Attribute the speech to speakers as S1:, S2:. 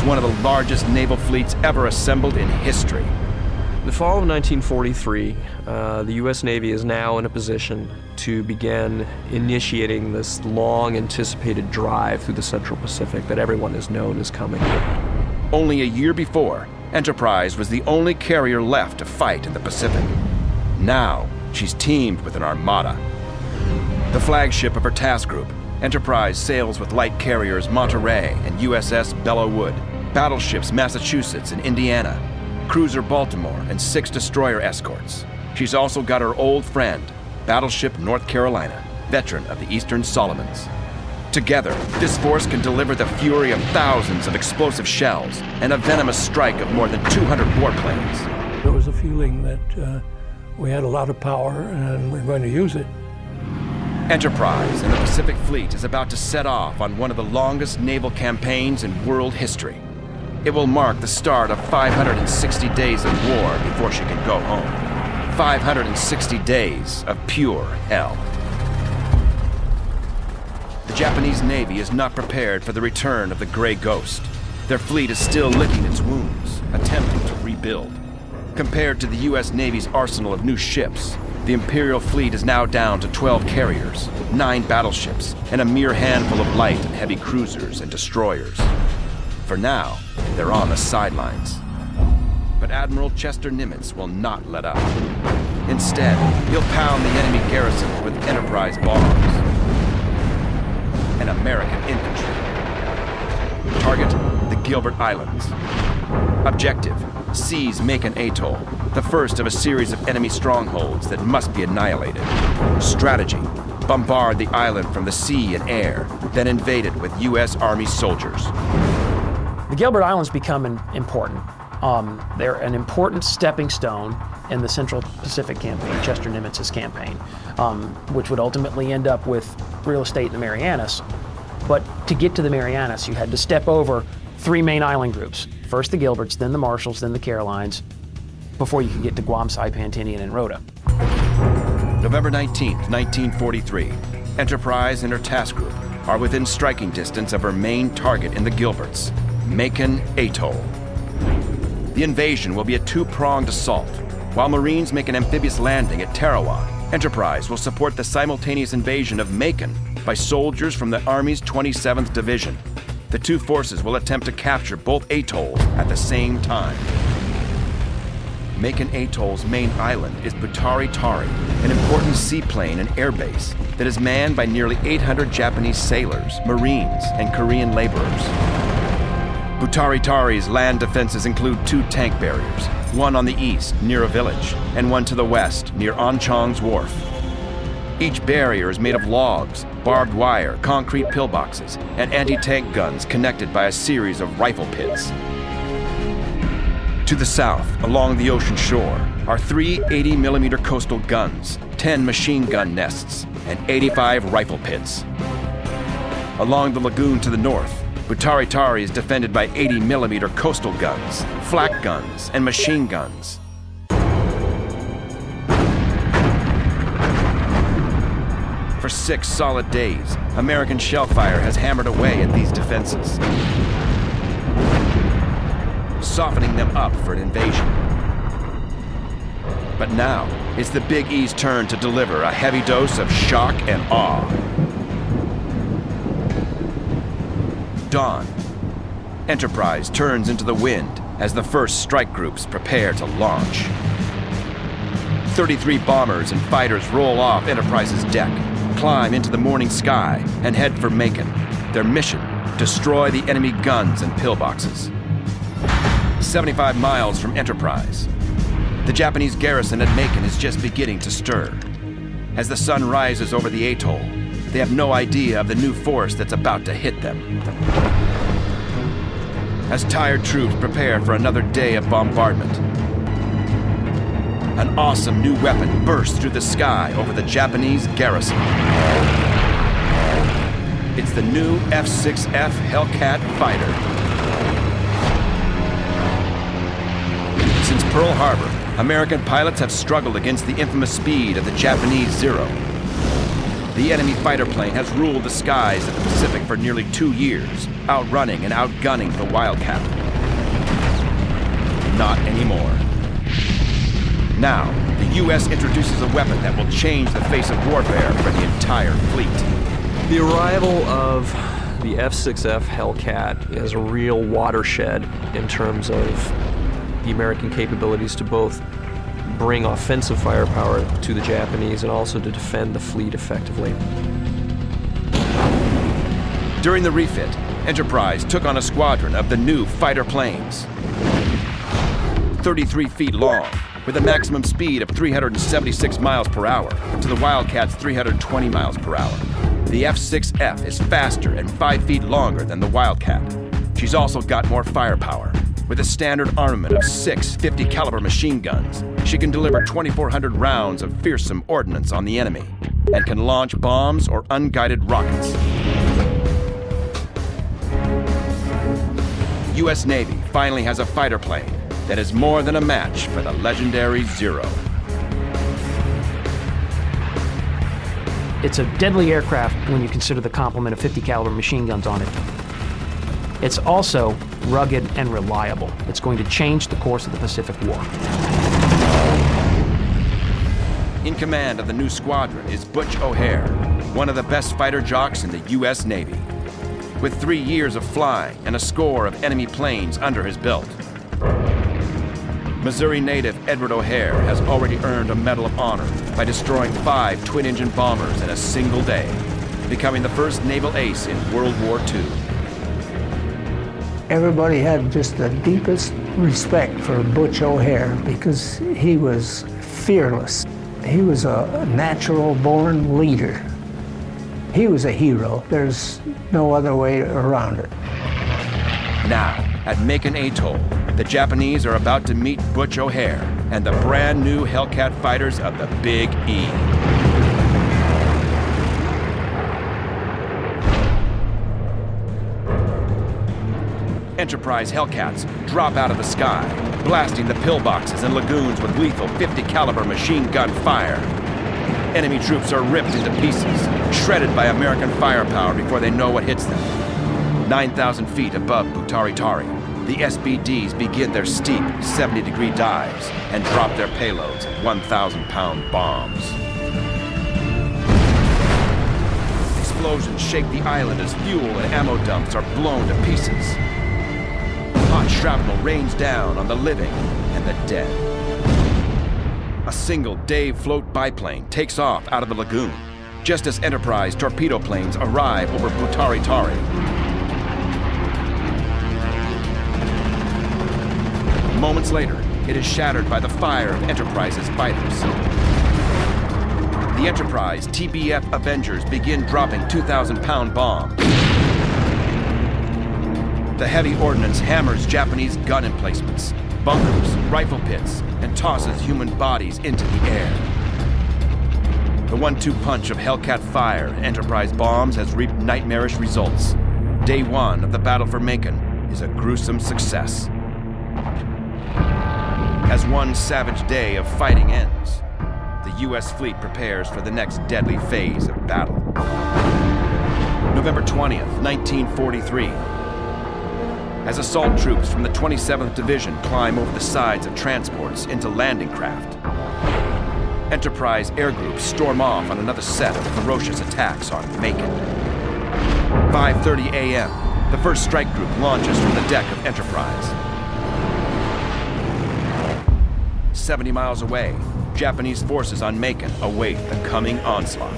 S1: one of the largest naval fleets ever assembled in history.
S2: The fall of 1943, the U.S. Navy is now in a position to begin initiating this long-anticipated drive through the Central Pacific that everyone has known is coming.
S1: Only a year before, Enterprise was the only carrier left to fight in the Pacific. Now, she's teamed with an armada. The flagship of her task group, Enterprise sails with light carriers Monterey and USS Belleau Wood, battleships Massachusetts and Indiana, cruiser Baltimore, and 6 destroyer escorts. She's also got her old friend, battleship North Carolina, veteran of the Eastern Solomons. Together, this force can deliver the fury of thousands of explosive shells and a venomous strike of more than 200 warplanes.
S3: There was a feeling that we had a lot of power and we're going to use it.
S1: Enterprise and the Pacific Fleet is about to set off on one of the longest naval campaigns in world history. It will mark the start of 560 days of war before she can go home. 560 days of pure hell. The Japanese Navy is not prepared for the return of the Gray Ghost. Their fleet is still licking its wounds, attempting to rebuild. Compared to the U.S. Navy's arsenal of new ships, the Imperial fleet is now down to 12 carriers, 9 battleships, and a mere handful of light and heavy cruisers and destroyers. For now, they're on the sidelines. But Admiral Chester Nimitz will not let up. Instead, he'll pound the enemy garrison with Enterprise bombs and American infantry. Target, the Gilbert Islands. Objective, seize Macon Atoll, the first of a series of enemy strongholds that must be annihilated. Strategy, bombard the island from the sea and air, then invade it with U.S. Army soldiers.
S4: The Gilbert Islands become important. They're an important stepping stone in the Central Pacific campaign, Chester Nimitz's campaign, which would ultimately end up with real estate in the Marianas. But to get to the Marianas, you had to step over 3 main island groups. First the Gilberts, then the Marshalls, then the Carolines, before you could get to Guam, Saipan, Tinian, and Rota.
S1: November 19th, 1943, Enterprise and her task group are within striking distance of her main target in the Gilberts, Macon Atoll. The invasion will be a 2-pronged assault. While Marines make an amphibious landing at Tarawa, Enterprise will support the simultaneous invasion of Macon by soldiers from the Army's 27th Division. The 2 forces will attempt to capture both atolls at the same time. Macon Atoll's main island is Butari Tari, an important seaplane and airbase that is manned by nearly 800 Japanese sailors, Marines, and Korean laborers. Butari Tari's land defenses include 2 tank barriers, one on the east near a village, and one to the west near Anchong's wharf. Each barrier is made of logs, barbed wire, concrete pillboxes, and anti-tank guns connected by a series of rifle pits. To the south, along the ocean shore, are 3 80mm coastal guns, 10 machine gun nests, and 85 rifle pits. Along the lagoon to the north, Butari Tari is defended by 80mm coastal guns, flak guns, and machine guns. For 6 solid days, American shell fire has hammered away at these defenses, softening them up for an invasion. But now, it's the Big E's turn to deliver a heavy dose of shock and awe. Dawn. Enterprise turns into the wind as the first strike groups prepare to launch. 33 bombers and fighters roll off Enterprise's deck, climb into the morning sky, and head for Macon. Their mission, destroy the enemy guns and pillboxes. 75 miles from Enterprise, the Japanese garrison at Macon is just beginning to stir. As the sun rises over the atoll, they have no idea of the new force that's about to hit them. As tired troops prepare for another day of bombardment, an awesome new weapon bursts through the sky over the Japanese garrison. It's the new F-6F Hellcat fighter. Since Pearl Harbor, American pilots have struggled against the infamous speed of the Japanese Zero. The enemy fighter plane has ruled the skies of the Pacific for nearly 2 years, outrunning and outgunning the Wildcat. Not anymore. Now, the U.S. introduces a weapon that will change the face of warfare for the entire fleet.
S2: The arrival of the F-6F Hellcat is a real watershed in terms of the American capabilities to both bring offensive firepower to the Japanese and also to defend the fleet effectively.
S1: During the refit, Enterprise took on a squadron of the new fighter planes. 33 feet long, with a maximum speed of 376 miles per hour to the Wildcat's 320 miles per hour. The F-6F is faster and 5 feet longer than the Wildcat. She's also got more firepower. With a standard armament of 6 50 caliber machine guns, she can deliver 2,400 rounds of fearsome ordnance on the enemy and can launch bombs or unguided rockets. The U.S. Navy finally has a fighter plane that is more than a match for the legendary Zero.
S4: It's a deadly aircraft when you consider the complement of 50 caliber machine guns on it. It's also rugged and reliable. It's going to change the course of the Pacific War.
S1: In command of the new squadron is Butch O'Hare, one of the best fighter jocks in the U.S. Navy. With 3 years of flying and a score of enemy planes under his belt, Missouri native Edward O'Hare has already earned a Medal of Honor by destroying 5 twin-engine bombers in a single day, becoming the first naval ace in World War II.
S5: Everybody had just the deepest respect for Butch O'Hare because he was fearless. He was a natural-born leader. He was a hero. There's no other way around it.
S1: Now, at Macon Atoll, the Japanese are about to meet Butch O'Hare and the brand new Hellcat fighters of the Big E. Enterprise Hellcats drop out of the sky, blasting the pillboxes and lagoons with lethal 50 caliber machine gun fire. Enemy troops are ripped into pieces, shredded by American firepower before they know what hits them. 9,000 feet above Butari-Tari, the SBDs begin their steep 70-degree dives and drop their payloads of 1,000-pound bombs. Explosions shake the island as fuel and ammo dumps are blown to pieces. Hot shrapnel rains down on the living and the dead. A single Dave float biplane takes off out of the lagoon, just as Enterprise torpedo planes arrive over Butari-Tari. Moments later, it is shattered by the fire of Enterprise's fighters. The Enterprise TBF Avengers begin dropping 2,000-pound bombs. The heavy ordnance hammers Japanese gun emplacements, bunkers, rifle pits, and tosses human bodies into the air. The 1-2 punch of Hellcat fire and Enterprise bombs has reaped nightmarish results. Day 1 of the battle for Macon is a gruesome success. As one savage day of fighting ends, the U.S. fleet prepares for the next deadly phase of battle. November 20th, 1943. As assault troops from the 27th Division climb over the sides of transports into landing craft, Enterprise air groups storm off on another set of ferocious attacks on Macon. 5:30 a.m., the first strike group launches from the deck of Enterprise. 70 miles away, Japanese forces on Macon await the coming onslaught.